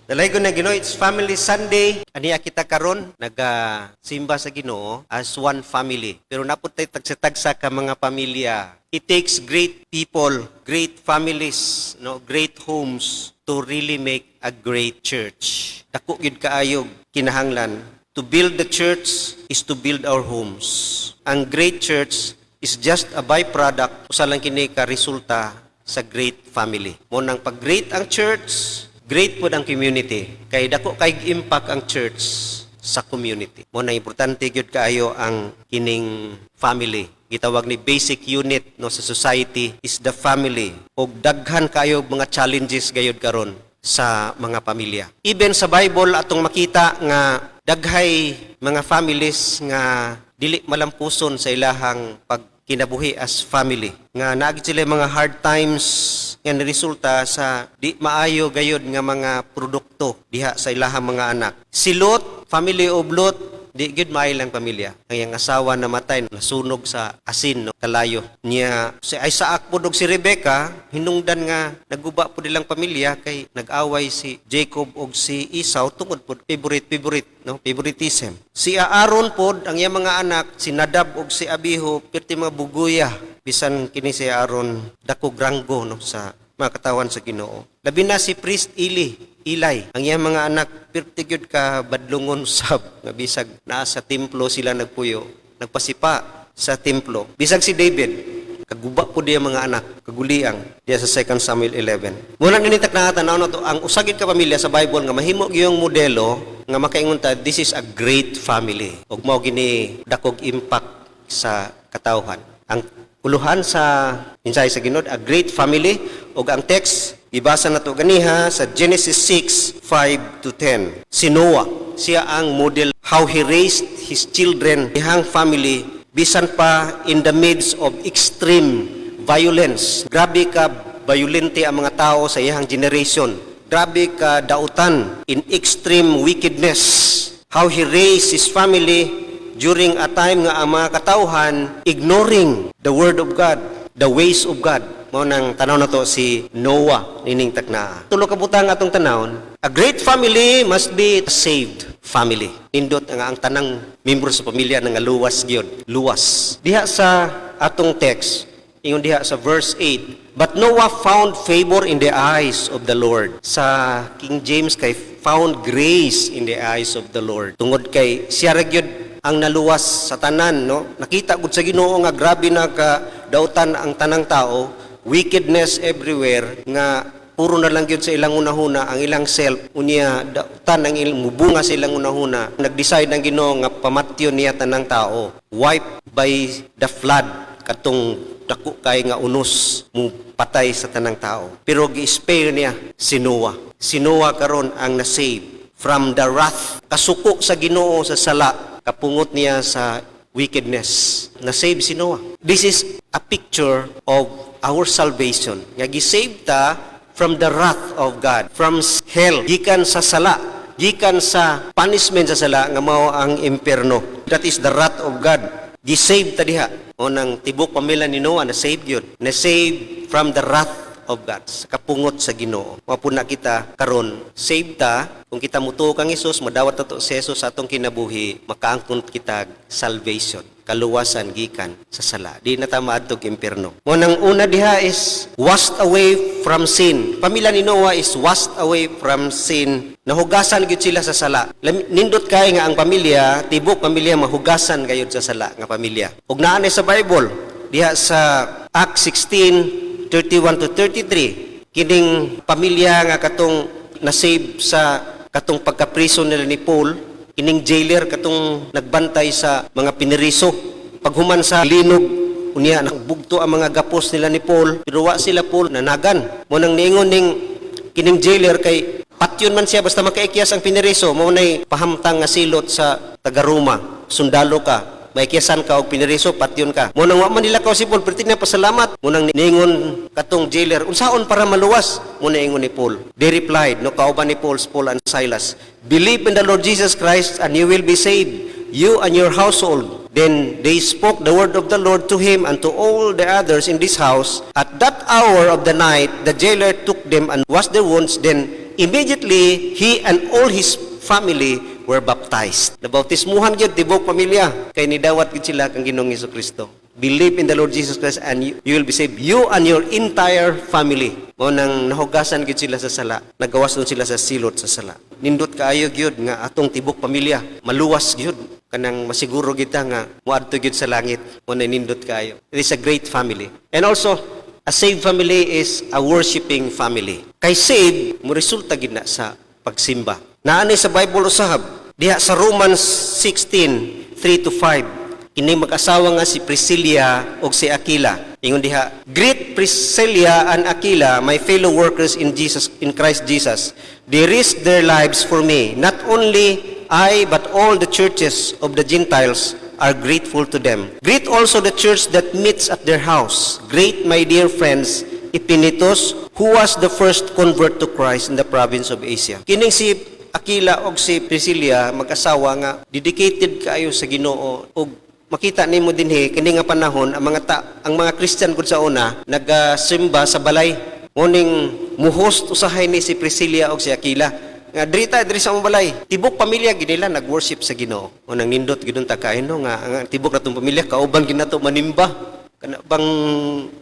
Dalaygon na Ginoo, it's Family Sunday. Aniya kita karon simba sa Ginoo as one family. Pero naputay tagsa-tagsa ka mga pamilya. It takes great people, great families, no, great homes to really make a great church. Dako gyud kaayog kinahanglan. To build the church is to build our homes. Ang great church is just a byproduct usa lang kini ka resulta sa great family. Mo nang pag-great ang church, great po ang community. Kay dako kay impact ang church sa community. Mo nang importante gyud kaayo ang kining family. Gitawag ni basic unit no sa society is the family. Og daghan kayo mga challenges gayud karon sa mga pamilya. Even sa Bible atong makita nga daghay mga families nga dili malampuson sa ilahang pagkinabuhi as family. Nga naagit sila mga hard times nga resulta sa di maayo gayud nga mga produkto diha sa ilahang mga anak. Si Lot, family of Lot, di gud maayo lang pamilya. Ang iyang asawa namatay, nasunog sa asin, no, kalayo. Niya si Isaac pud ug si Rebecca, hinungdan nga naguba pud ilang pamilya kay nag-away si Jacob ug si Esau tungod pud favorite, no, favoritism. Si Aaron pud ang iyang mga anak, si Nadab ug si Abihu, perti mga buguya. Bisan kini si Aaron dako granggo no sa mga katawan sa Ginoo. Labi na si priest Eli, ang iyang mga anak pertigyud ka badlungon sab nga bisag naa sa templo sila nagpuyo, nagpasipa sa templo. Bisag si David, kaguba po diya mga anak, kaguliang diya sa 2 Samuel 11. Muna ninitak na tanaw na to, ang usagid ka pamilya sa Bible nga mahimo gyung modelo nga makaingon ta, this is a great family. Ug mao gini dakog impact sa katawhan. Ang uluhan sa mensahe sa Ginoo, a great family, ug ang text ibasa na to ganiha sa Genesis 6:5-10. Si Noah, siya ang model how he raised his children, ihang family, bisan pa in the midst of extreme violence. Grabe ka violente ang mga tao sa iyang generation. Grabe ka dautan in extreme wickedness. How he raised his family during a time nga ang mga katawhan ignoring the word of God, the ways of God. Mao nang tanaw na to si Noah nining takna. Tulo ka butang atong tanawon, a great family must be a saved family. Nindot ang tanang membro sa pamilya nga luwas gyud, luwas. Diha sa atong text, ingon diha sa verse 8, but Noah found favor in the eyes of the Lord. Sa King James kay found grace in the eyes of the Lord. Tungod kay siya ra gyud ang naluwas sa tanan, no? Nakita gud sa Ginoo nga grabe na ka dautan ang tanang tao, wickedness everywhere, nga puro na lang gyud sa ilang unahuna ang ilang self, unya dautan ang ilang mubunga sa ilang unahuna. Nag-decide ang Ginoo nga pamatyon niya tanang tao, wiped by the flood, katong dako kay nga unos mo patay sa tanang tao. Pero gi-spare niya si Noah. Si Noah karon ang na-save from the wrath, kasuko sa Ginoo sa sala, kapungot niya sa wickedness. Na-save si Noah. This is a picture of our salvation. Nga gisave ta from the wrath of God, from hell, gikan sa sala, gikan sa punishment sa sala nga mao ang impierno. That is the wrath of God. Gisave ta diha. O nang tibok pamilya ni Noah na save yun. Na save from the wrath of God, sa kapungot sa Ginoo. Mapuna kita karon, save ta kung kita mutuo kang Hesus, madawat nato si Hesus sa atong kinabuhi, makaangkon kita salvation, kaluwasan gikan sa sala. Di na ta maadtog impierno. Mo nang una diha is washed away from sin. Pamilya ni Noah is washed away from sin. Nahugasan gyud sila sa sala. Nindot kay nga ang pamilya, tibok pamilya mahugasan gayud sa sala nga pamilya. Ug naa sa Bible diha sa Acts 16:31-33, kining pamilya nga katong na-save sa katong pagka-prison nila ni Paul, kining jailer katong nagbantay sa mga piniriso. Paghuman sa linog, unya nagbugto ang mga gapos nila ni Paul, pero wa sila Paul nanagan. Mo nang niingon ning kining jailer kay patyon man siya basta makaikyas ang piniriso, mo nay pahamtang nga silot sa taga-Roma, sundalo ka, may kiyasan ka o piniriso, patyon ka. Munang wa man nila ka si Paul, perti na pasalamat. Munang niingon katong jailer, unsaon para maluwas? Munang ingon ni Paul. They replied, no kauban ni Paul and Silas, believe in the Lord Jesus Christ and you will be saved, you and your household. Then they spoke the word of the Lord to him and to all the others in this house. At that hour of the night, the jailer took them and washed their wounds. Then immediately he and all his family were baptized. Nabautismuhan gyud tibok pamilya kay nidawat gyud sila kang Ginoong Hesukristo. Believe in the Lord Jesus Christ and you will be saved, you and your entire family. Mao nang nahugasan gyud sila sa sala, nagawas nun sila sa silot sa sala. Nindot kaayo gyud nga atong tibok pamilya maluwas gyud kanang masiguro kita nga moadto gyud sa langit. Mao na nindot kaayo. It is a great family. And also a saved family is a worshiping family. Kay saved mo resulta gid na sa pagsimba. Naani sa Bible usahab diha sa Romans 16:3 to 5. Kini mag-asawa nga si Priscilla o si Aquila. Ingon diha, greet Priscilla and Aquila, my fellow workers in Christ Jesus. They risked their lives for me. Not only I, but all the churches of the Gentiles are grateful to them. Greet also the church that meets at their house. Greet my dear friends, Epenetus, who was the first convert to Christ in the province of Asia. Kining si Aquila o si Priscilla, mag-asawa nga, dedicated kaayo sa Ginoo o makita nimo dinhi kini nga panahon ang mga Christian gud sa una nagasimba sa balay. Morning muhost usahay ni si Priscilla o si Aquila. Nga diri sa among balay. Tibok pamilya gid nila nag-worship sa Ginoo. O nang nindot gid unta kaino nga ang tibok natong pamilya kauban gid nato manimba. Kana bang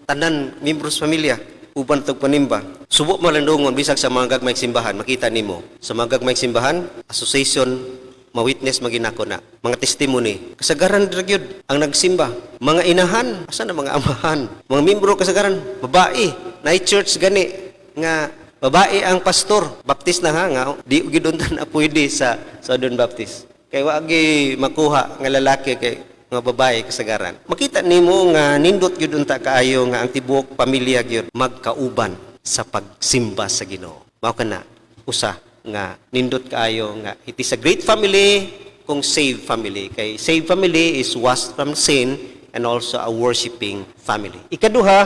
tanan membros pamilya uban tog panimba. Subo malandungon bisag sa mga gagmayng simbahan makita nimo. Sa mga gagmayng simbahan, association ma-witness maginako na mga testimony kasagaran dragyod ang nagsimba, mga inahan asa na mga amahan, mga membro kasagaran babae na church gani nga babae ang pastor baptist na ha nga di gid unta na pwede sa Southern Baptist kay wagi makuha nga lalaki kay mga babae kasagaran. Makita nimo nga nindot gyud unta kaayo nga ang tibuok pamilya gyud magkauban sa pagsimba sa Ginoo. Mao kana usa nga nindot kaayo nga it is a great family kung saved family. Kay saved family is washed from sin and also a worshiping family. Ikaduha,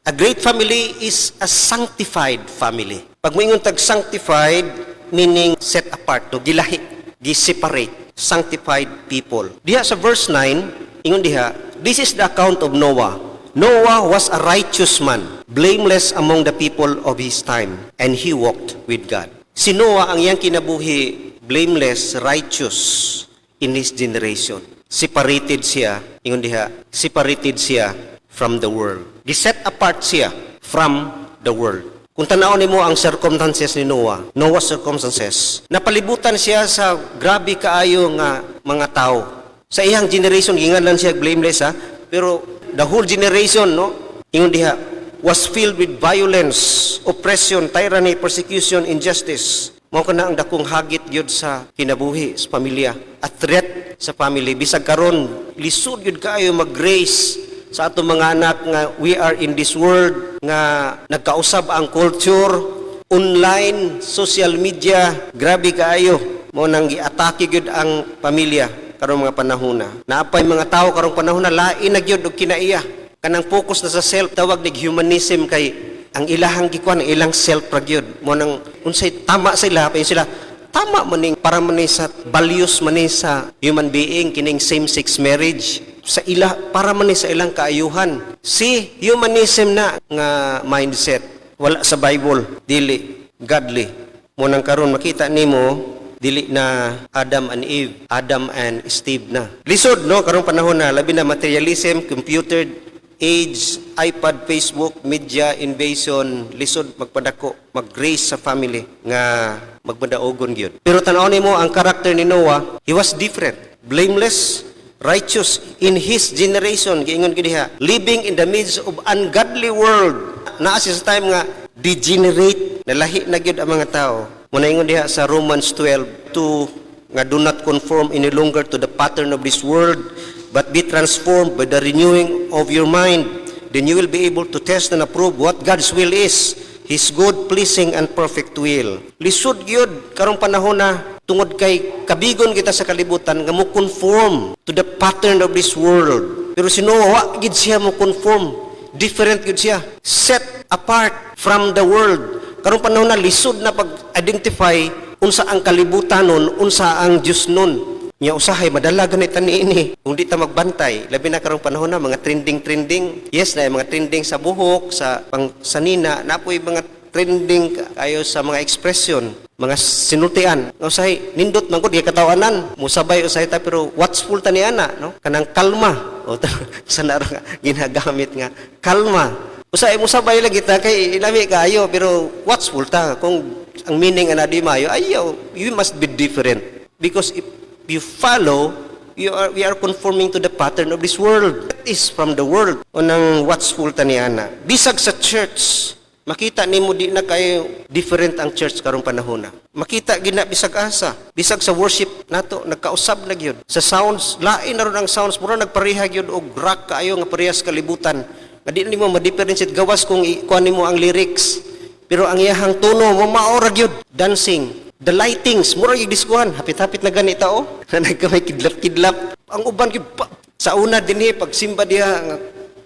a great family is a sanctified family. Pag moingon tag sanctified meaning set apart, no gilahi, gi-separate, sanctified people. Diha sa verse 9, ingon diha, this is the account of Noah. Noah was a righteous man, blameless among the people of his time, and he walked with God. Si Noah ang iyang kinabuhi, blameless, righteous in his generation. Separated siya, ingon diha, separated siya from the world. Giset apart siya from the world. Kung tanaw nimo ang circumstances ni Noah, Noah's circumstances, napalibutan siya sa grabe kaayo nga mga tao. Sa iyang generation, ginganlan siya blameless ha, pero the whole generation, no, ingon diha, was filled with violence, oppression, tyranny, persecution, injustice. Mao kana ang dakong hagit gyud sa kinabuhi sa pamilya, a threat sa family. Bisag karon lisod gyud kaayo mag-grace sa atong mga anak nga we are in this world nga nagkausab ang culture, online, social media, grabe kaayo. Mao nang giatake gyud ang pamilya karong mga panahon na. Naapay mga tao karong panahon na lain na gyud og kinaiya. Kanang focus na sa self, tawag ni humanism kay ang ilahang gikuan, ang ilang self pragyod. Mo nang unsay tama sila, payon sila tama maning para maning sa values maning sa human being kining same-sex marriage sa ila para maning sa ilang kaayuhan. Si humanism na nga mindset wala sa Bible, dili godly. Mo nang karon makita nimo dili na Adam and Eve, Adam and Steve na. Lisod no karong panahon na labi na materialism, computer age, iPad, Facebook, media, invasion, lisod magpadako, mag-grace sa family nga magmadaogon gyud. Pero tan-aw nimo ang karakter ni Noah, he was different, blameless, righteous in his generation. Giingon gyud diha, living in the midst of ungodly world. Naa siya sa time nga degenerate, nalahi na gyud ang mga tao. Muna ingon diha sa Romans 12:2 nga do not conform any longer to the pattern of this world, but be transformed by the renewing of your mind. Then you will be able to test and approve what God's will is, His good, pleasing, and perfect will. Lisod gyud karong panahon na tungod kay kabigon kita sa kalibutan nga mo conform to the pattern of this world. Pero si Noah, wa gid siya mo conform. Different gid siya. Set apart from the world. Karong panahon na lisod na pag-identify unsa ang kalibutan nun, unsa ang Diyos nun. Nya usahay madala ganit niini kung di ta magbantay labi na karong panahon na mga trending yes na mga trending sa buhok sa pangsanina napoy mga trending kayo sa mga expression, mga sinultian. Usahay nindot man gud katawanan, musabay usahay ta pero watchful ta ni ana, no? Kanang kalma. O sana nga ginagamit nga kalma. Usahay musabay lagi ta kay ilami kayo pero watchful ta kung ang meaning ana di mayo ayaw, you must be different because if you follow we are conforming to the pattern of this world. That is from the world. Unang watchful ta ni ana. Bisag sa church, makita nimo di na kayo different ang church karong panahon na. Makita gina bisag asa. Bisag sa worship nato nagkausab na gyud. Sa sounds, lain na ron ang sounds mura nagpareha gyud og rock kaayo nga parehas kalibutan. Nga di nimo ma-differentiate gawas kung ikuan nimo ang lyrics. Pero ang iyahang tono mo maora gyud. Dancing, the lightings, mura yung diskuhan, hapit-hapit na gani tao, na nagkamay kidlap-kidlap. Ang uban, sa una din pagsimba diya,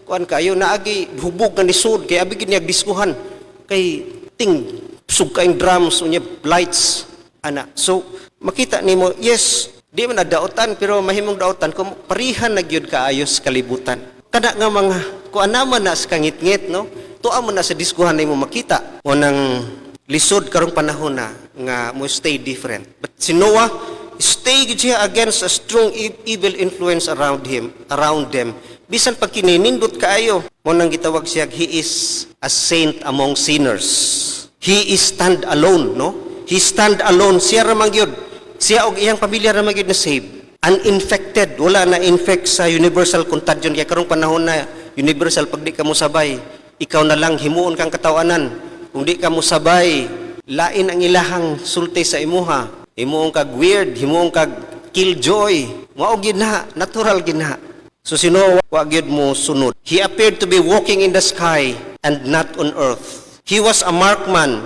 kuan kayo, naagi, hubog na nisod, kaya abigin niya diskuhan. Kay ting, sug kayong drums, unya, lights, ana. So, makita ni mo, yes, di man na daotan, pero mahimong daotan, kung parihan na gyud kaayos kalibutan. Kada nga mga, kuan naman na sa kangit-ngit, no? Tuwa mo na sa diskuhan na mo makita. O nang lisod karong panahon na nga mo stay different. But si Noah stay siya against a strong evil influence around them. Bisan pag kininindot kaayo, mo nang gitawag siya he is a saint among sinners. He is stand alone, no? He stand alone. Siya ra man gyud. Siya og iyang pamilya ra man gyud na save. Uninfected, wala na infect sa universal contagion kaya karong panahon na universal pag di ka mo sabay, ikaw na lang himuon kang katawanan. Kung di ka mo sabay, lain ang ilahang sulti sa imuha. Himuong kag weird, himuong kag killjoy. Mao gina, natural gina. So sino wa gyud mo sunod. He appeared to be walking in the sky and not on earth. He was a markman,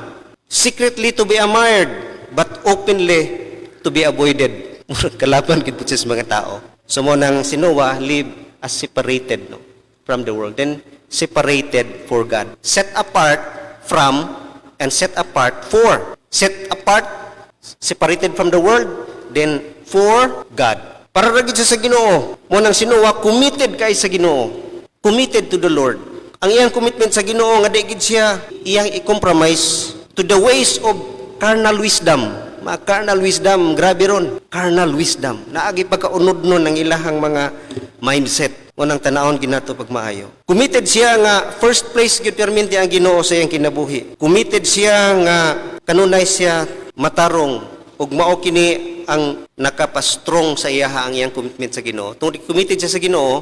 secretly to be admired, but openly to be avoided. Kalaban gid po sa mga tao. So mo nang si Noah live as separated, no, from the world. Then separated for God. Set apart from and set apart for. Set apart, separated from the world, then for God. Para ragid siya sa Ginoo. Munang si Noah committed kay sa Ginoo. Committed to the Lord. Ang iyang commitment sa Ginoo nga di gid siya iyang i-compromise to the ways of carnal wisdom. Mga carnal wisdom, grabe ron. Carnal wisdom. Naagi pagkaunod nun ng ilahang mga mindset. Unang tanawon ginato pag maayo. Committed siya nga first place gyud perminti ang Ginoo sa iyang kinabuhi. Committed siya nga kanunay siya matarong ug mao kini ang nakapastrong sa iyaha ang iyang commitment sa Ginoo. Tungod committed siya sa Ginoo,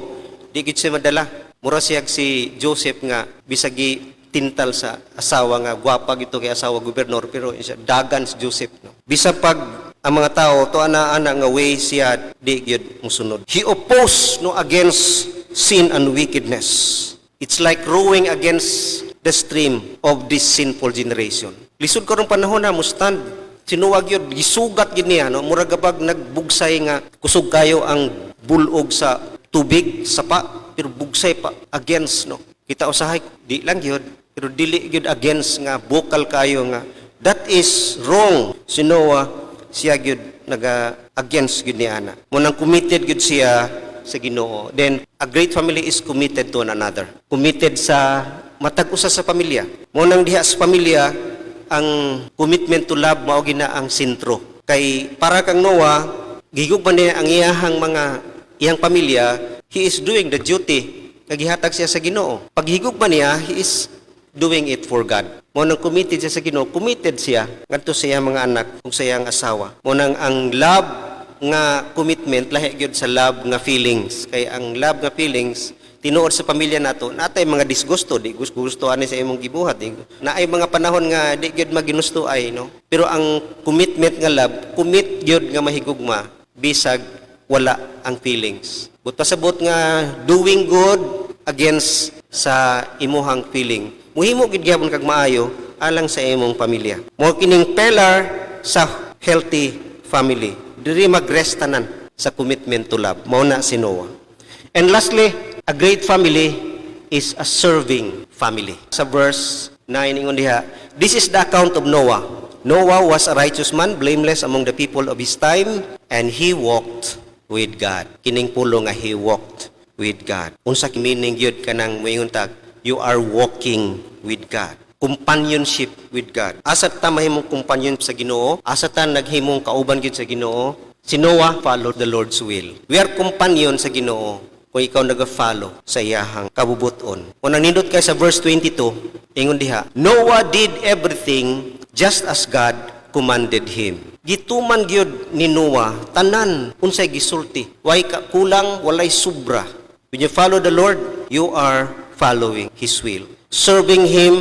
di gid siya madala. Mura siya si Joseph nga bisagi tintal sa asawa nga gwapa gito kay asawa gobernador pero siya dagan si Joseph, no? Bisa pag ang mga tao to ana nga way siya di gyud musunod. He opposed no against sin and wickedness. It's like rowing against the stream of this sinful generation. Lisod karong panahon na mo stand sinuwag yun, gisugat gid niya, no? Murag gabag nagbugsay nga kusog kayo ang bulog sa tubig sapa pero bugsay pa against, no? Kita usahay di lang gyud pero dili gyud against nga vocal kayo nga that is wrong. Si Noah siya gyud naga against gyud ni ana. Munang committed gyud siya sa Ginoo. Then a great family is committed to one another. Committed sa matag usa sa pamilya. Munang diha sa pamilya ang commitment to love mao gina ang sentro. Kay para kang Noah gihigugman niya ang iyang pamilya, he is doing the duty kagihatag siya sa Ginoo. Paghigugman niya, he is doing it for God. Mo nang committed siya sa Ginoo, committed siya ngadto sa iyang mga anak ug sa iyang asawa. Mo nang ang love nga commitment lahi gyud sa love nga feelings. Kay ang love nga feelings tinuod sa pamilya nato, natay mga disgusto, di gusto ani sa imong gibuhat. Naay mga panahon nga di gyud maginusto ay, no? Pero ang commitment nga love, commit gyud nga mahigugma bisag wala ang feelings. But pasabot nga doing good against sa imuhang feeling. Muhimo gid gyapon kag maayo alang sa imong pamilya. Mo kining pillar sa healthy family. Diri magrest tanan sa commitment to love. Mao na si Noah. And lastly, a great family is a serving family. Sa verse 9 ingon diha, this is the account of Noah. Noah was a righteous man, blameless among the people of his time, and he walked with God. Kining pulo nga he walked with God. Unsa ki meaning gyud kanang moingon tag, you are walking with God. companionship with God. Asa ta mahimong companion sa Ginoo, asa ta naghimong kauban gyud sa Ginoo. Si Noah followed the Lord's will. We are companion sa Ginoo kung ikaw naga-follow sa iyahang kabubuton. Kung nindot kay sa verse 22, ingon diha, Noah did everything just as God commanded him. Gituman gyud ni Noah tanan unsay gisulti. Way ka kulang, walay sobra. When you follow the Lord, you are following His will. Serving Him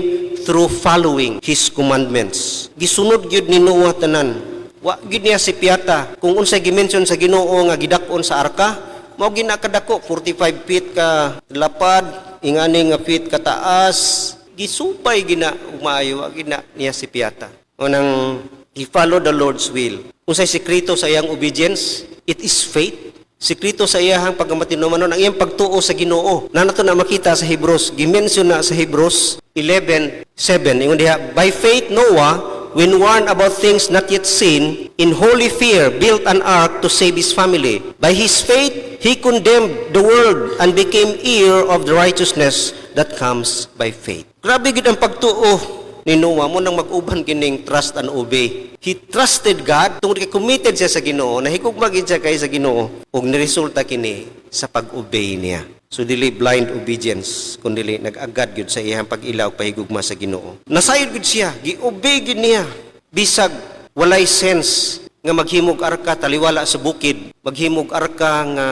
through following His commandments. Gisunod gyud ni Noah tanan. Wa gyud niya si piyata kung unsay gimension sa Ginoo nga gidakon sa arka, mao ginakadako 45 feet ka lapad, ingani nga feet ka taas. Gisupay gina umayo, wa gina niya si piyata. Unang he followed the Lord's will. Unsay sekreto sa iyang obedience? It is faith. Sekreto sa iyang pagkamatinumanon ang iyang pagtuo sa Ginoo. Na nato na makita sa Hebrews, gimension na sa Hebrews 11:7. Ingon diha, by faith Noah, when warned about things not yet seen, in holy fear built an ark to save his family. By his faith he condemned the world and became heir of the righteousness that comes by faith. Grabe gid ang pagtuo ni Noah mo nang mag-uban kining trust and obey. He trusted God, tungod kay committed siya sa Ginoo, nahigugma gid siya kay sa Ginoo, ug niresulta kini sa pag-obey niya. So dili blind obedience, kundi nag-agad gyud sa iyang pag-ilaw pahigugma sa Ginoo. Nasayod gid siya, gi-obey gid niya. Bisag walay sense nga maghimog arka taliwala sa bukid, maghimog arka nga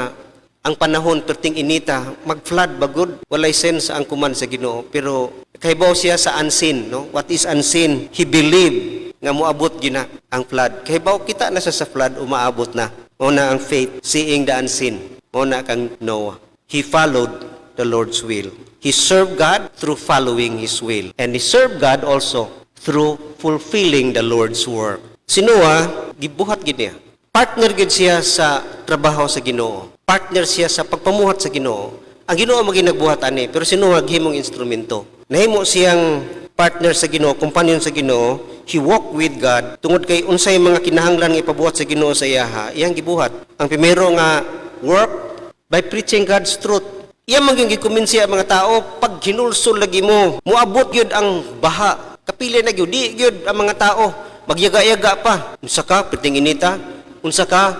ang panahon perting inita, mag-flood bagod, walay sense ang kuman sa Ginoo, pero kahibaw siya sa unseen, no? What is unseen? He believed nga moabot gina ang flood. Kahibaw kita na sa flood, umaabot na. Una ang faith, seeing the unseen. Una kang Noah. He followed the Lord's will. He served God through following His will. And he served God also through fulfilling the Lord's work. Si Noah, gibuhat gid niya. Partner gid siya sa trabaho sa Ginoo. Partner siya sa pagpamuhat sa Ginoo. Ang Ginoo maginagbuhat ani, pero si Noah gihimong instrumento. Nahimo siyang partner sa Ginoo, companion sa Ginoo. He walked with God tungod kay unsay mga kinahanglan nga ipabuhat sa Ginoo sa iyaha, iyang gibuhat. Ang primero nga work by preaching God's truth. Iya man gyud gikumbinsi ang mga tao pag hinulsol lagi mo, moabot gyud ang baha. Kapili na gyud di gyud ang mga tao magyaga-yaga pa. Unsa ka piting inita? Unsa ka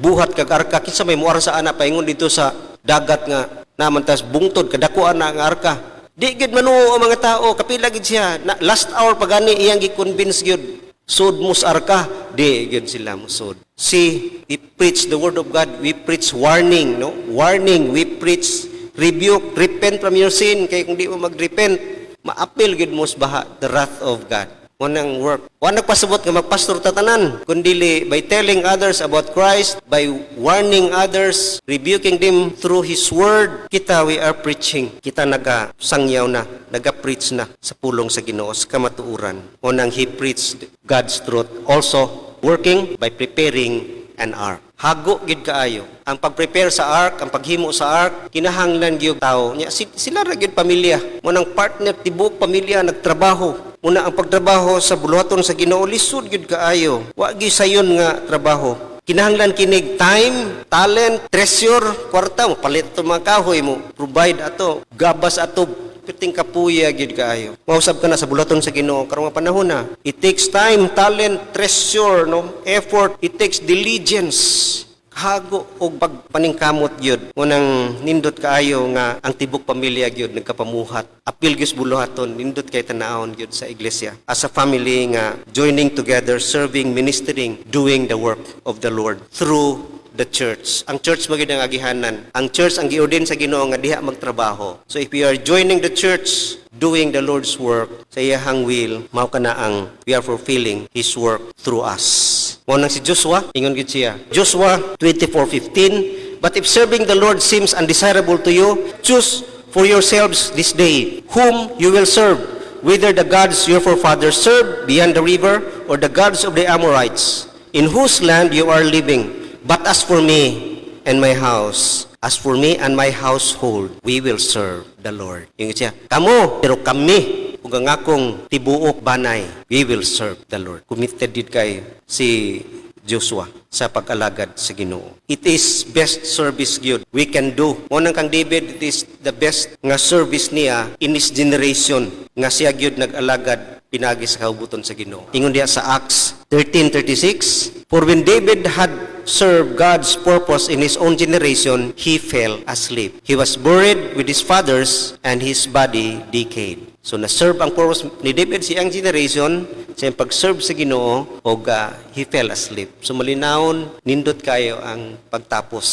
buhat kag arka kinsa may muara sa ana paingon dito sa dagat nga naman tas bungtod kadakuan na ang arka. Di gid manuo ang mga tao, kapila gid siya. Last hour pagani iyang gi-convince gyud sud mus arka, di gid sila musud. See, we preach the word of God, we preach warning, no? Warning, we preach rebuke, repent from your sin, kay kung di mo mag-repent, maapil gid mo sa baha the wrath of God. Wanang work. Wa nagpasabot nga magpastor tatanan, kundi by telling others about Christ, by warning others, rebuking them through His word, kita we are preaching. Kita naga-sangyaw na, naga-preach na sa pulong sa Ginoo, sa kamatuuran. Wanang He preached God's truth. Also, working by preparing an ark. Hago gid kaayo. Ang pag-prepare sa ark, ang paghimo sa ark, kinahanglan gyud tao. Nya sila ra gyud pamilya. Mo nang partner tibuok pamilya nagtrabaho. Muna ang pagtrabaho sa buluhaton sa Ginoo lisod gyud kaayo. Wa gyud sayon nga trabaho. Kinahanglan kinig time, talent, treasure, kwarta mo palit to mga kahoy mo, provide ato, gabas ato, piting kapuya gyud kaayo. Mausab ka na sa buluhaton sa Ginoo karong panahon na. It takes time, talent, treasure, no, effort, it takes diligence. Hago og pagpaningkamot gyud unang nindot kaayo nga ang tibok pamilya gyud nagkapamuhat apil gyud buluhaton nindot kay tan-awon gyud sa iglesia as a family nga joining together, serving, ministering, doing the work of the Lord through the church. Ang church magid ang agihanan. Ang church ang giordain sa Ginoo nga diha magtrabaho. So if we are joining the church, doing the Lord's work sa iyahang will, mao kana ang we are fulfilling His work through us. Mo nang si Joshua, ingon gid siya. Joshua 24:15, but if serving the Lord seems undesirable to you, choose for yourselves this day whom you will serve, whether the gods your forefathers served beyond the river or the gods of the Amorites, in whose land you are living. But as for me and my house, as for me and my household, we will serve the Lord. Yung siya, kamo, pero kami, ug ang akong tibuok banay, we will serve the Lord. Committed did kay si Joshua sa pag-alagad sa Ginoo. It is best service gyud we can do. Unang kang David, it is the best nga service niya in his generation nga siya gyud nag-alagad pinagi sa kahubuton sa Ginoo. Ingon diha sa Acts 13:36, for when David had served God's purpose in his own generation, he fell asleep. He was buried with his fathers and his body decayed. So na-serve ang purpose ni David siyang generation, siyang pag-serve sa Ginoo, o he fell asleep. So malinawon, nindot kayo ang pagtapos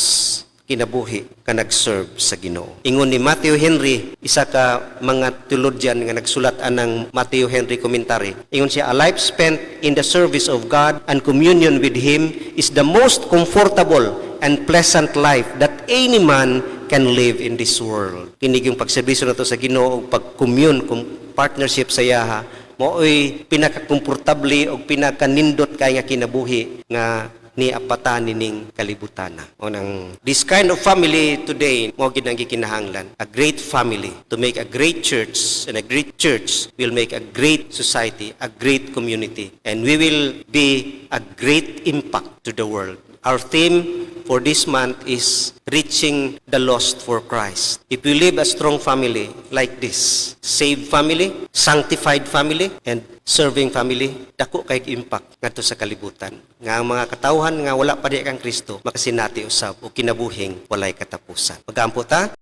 kinabuhi ka nag-serve sa Ginoo. Ingon ni Matthew Henry, isa ka mga theologian nga nagsulat ng Matthew Henry commentary. Ingon siya, a life spent in the service of God and communion with Him is the most comfortable and pleasant life that any man can live in this world. Kinig yung pagserbisyo na to sa Ginoo, pag-commune, partnership sa yaha, mao'y pinaka-komportable o pinaka-nindot kay nga kinabuhi nga ni apatan ning kalibutana. O nang this kind of family today, mo ginang gikinahanglan, a great family to make a great church, and a great church will make a great society, a great community, and we will be a great impact to the world. Our theme for this month is reaching the lost for Christ. If we live a strong family like this, saved family, sanctified family, and serving family, dako kay impact ngadto sa kalibutan. Nga ang mga katawhan nga wala pa di kang Kristo, makasinati usab o kinabuhing walay katapusan. Pag-ampo ta,